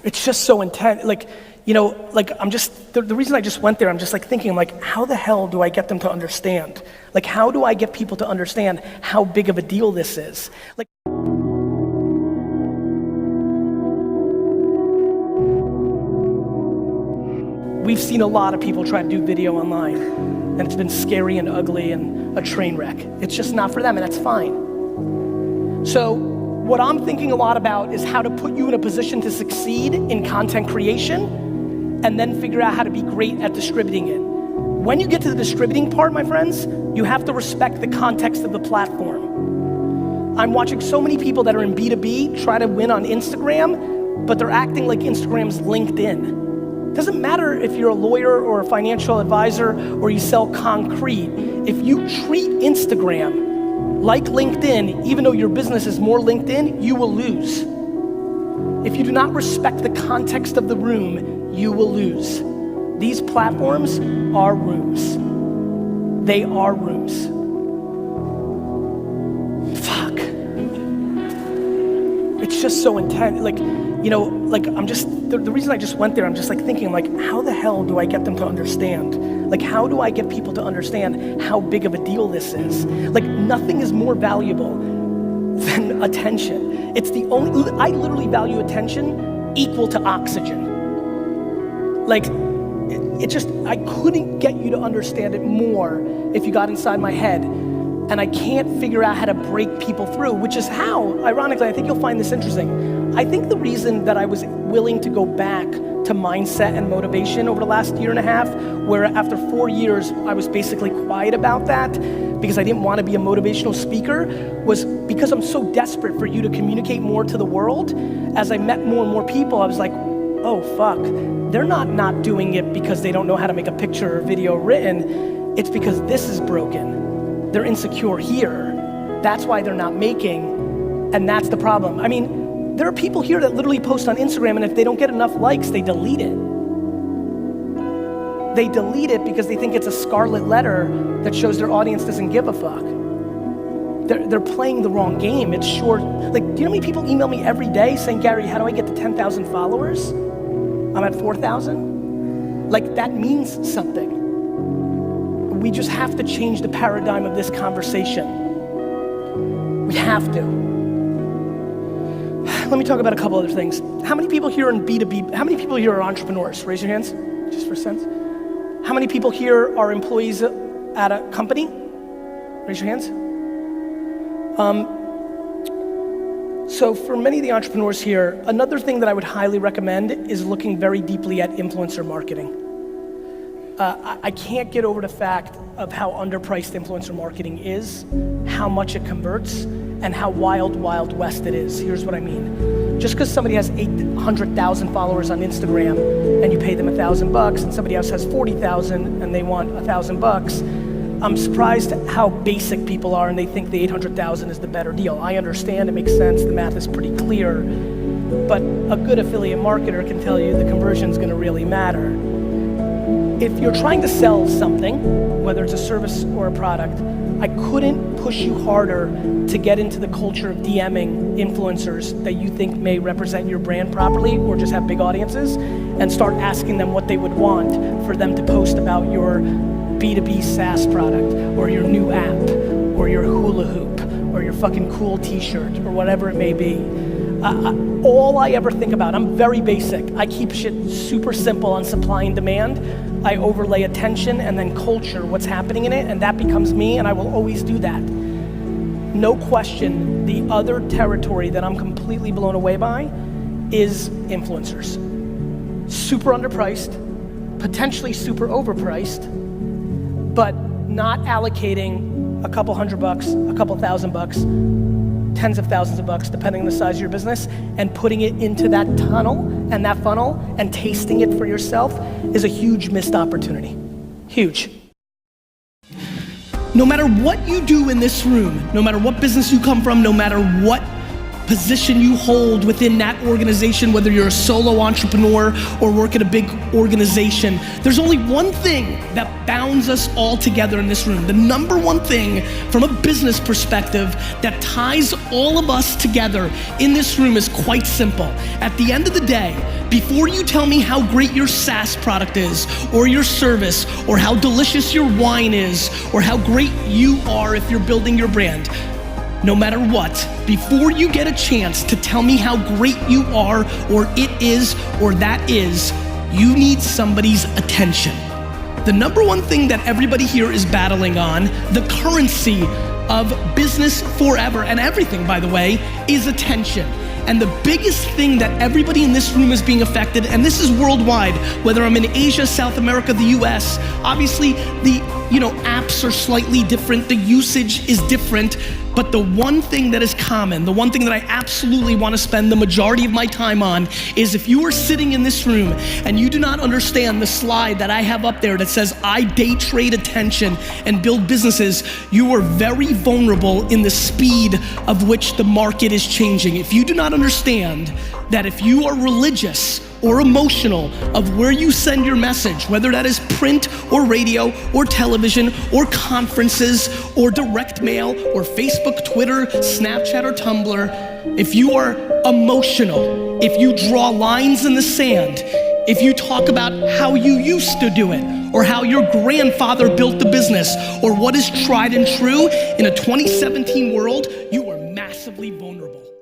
It's just so intense. Like, you know, like the reason I just went there, I'm just like thinking, like, how the hell do I get them to understand? Like, how do I get people to understand how big of a deal this is? Like, we've seen a lot of people try to do video online, and it's been scary and ugly and a train wreck. It's just not for them, and that's fine. So what I'm thinking a lot about is how to put you in a position to succeed in content creation, and then figure out how to be great at distributing it. When you get to the distributing part, my friends, you have to respect the context of the platform. I'm watching so many people that are in B2B try to win on Instagram, but they're acting like Instagram's LinkedIn. Doesn't matter if you're a lawyer or a financial advisor or you sell concrete. If you treat Instagram like LinkedIn, even though your business is more LinkedIn, you will lose. If you do not respect the context of the room, you will lose. These platforms are rooms. They are rooms. Fuck. It's just so intense. Like, you know, like the reason I just went there, I'm just like thinking, like, how the hell do I get them to understand? Like, how do I get people to understand how big of a deal this is? Like, nothing is more valuable than attention. It's the only, I literally value attention equal to oxygen. Like, it just, I couldn't get you to understand it more if you got inside my head. And I can't figure out how to break people through, which is how, ironically, I think you'll find this interesting. I think the reason that I was willing to go back to mindset and motivation over the last year and a half, where after 4 years, I was basically quiet about that because I didn't want to be a motivational speaker, was because I'm so desperate for you to communicate more to the world. As I met more and more people, I was like, oh fuck, they're not doing it because they don't know how to make a picture or video written. It's because this is broken. They're insecure here. That's why they're not making, and that's the problem. I mean, there are people here that literally post on Instagram, and if they don't get enough likes, they delete it. They delete it because they think it's a scarlet letter that shows their audience doesn't give a fuck. They're playing the wrong game. It's short. Like, do you know how many people email me every day saying, Gary, how do I get to 10,000 followers? I'm at 4,000. Like, that means something. We just have to change the paradigm of this conversation. We have to. Let me talk about a couple other things. How many people here in B2B, how many people here are entrepreneurs? Raise your hands, just for a sense. How many people here are employees at a company? Raise your hands. So for many of the entrepreneurs here, another thing that I would highly recommend is looking very deeply at influencer marketing. I can't get over the fact of how underpriced influencer marketing is, how much it converts, and how wild, wild west it is. Here's what I mean. Just because somebody has 800,000 followers on Instagram and you pay them $1,000 and somebody else has 40,000 and they want $1,000, I'm surprised how basic people are and they think the 800,000 is the better deal. I understand, it makes sense, the math is pretty clear, but a good affiliate marketer can tell you the conversion is gonna really matter. If you're trying to sell something, whether it's a service or a product, I couldn't push you harder to get into the culture of DMing influencers that you think may represent your brand properly or just have big audiences, and start asking them what they would want for them to post about your B2B SaaS product or your new app or your hula hoop or your fucking cool t-shirt or whatever it may be. All I ever think about, I'm very basic. I keep shit super simple on supply and demand. I overlay attention and then culture, what's happening in it, and that becomes me, and I will always do that. No question, the other territory that I'm completely blown away by is influencers. Super underpriced, potentially super overpriced, but not allocating a couple $100, a couple $1,000, tens of thousands of bucks, depending on the size of your business, and putting it into that tunnel and that funnel and tasting it for yourself is a huge missed opportunity. Huge. No matter what you do in this room, no matter what business you come from, no matter what position you hold within that organization, whether you're a solo entrepreneur or work at a big organization, there's only one thing that bounds us all together in this room. The number one thing from a business perspective that ties all of us together in this room is quite simple. At the end of the day, before you tell me how great your SaaS product is, or your service, or how delicious your wine is, or how great you are if you're building your brand, no matter what, before you get a chance to tell me how great you are, or it is, or that is, you need somebody's attention. The number one thing that everybody here is battling on, the currency of business forever and everything, by the way, is attention. And the biggest thing that everybody in this room is being affected, and this is worldwide, whether I'm in Asia, South America, the US, obviously the apps are slightly different, the usage is different, but the one thing that is common, the one thing that I absolutely want to spend the majority of my time on is if you are sitting in this room and you do not understand the slide that I have up there that says I day trade attention and build businesses, you are very vulnerable in the speed of which the market is changing. If you do not understand that if you are religious or emotional of where you send your message, whether that is print or radio or television or conferences or direct mail or Facebook, Twitter, Snapchat or Tumblr, if you are emotional, if you draw lines in the sand, if you talk about how you used to do it or how your grandfather built the business or what is tried and true in a 2017 world, you are massively vulnerable.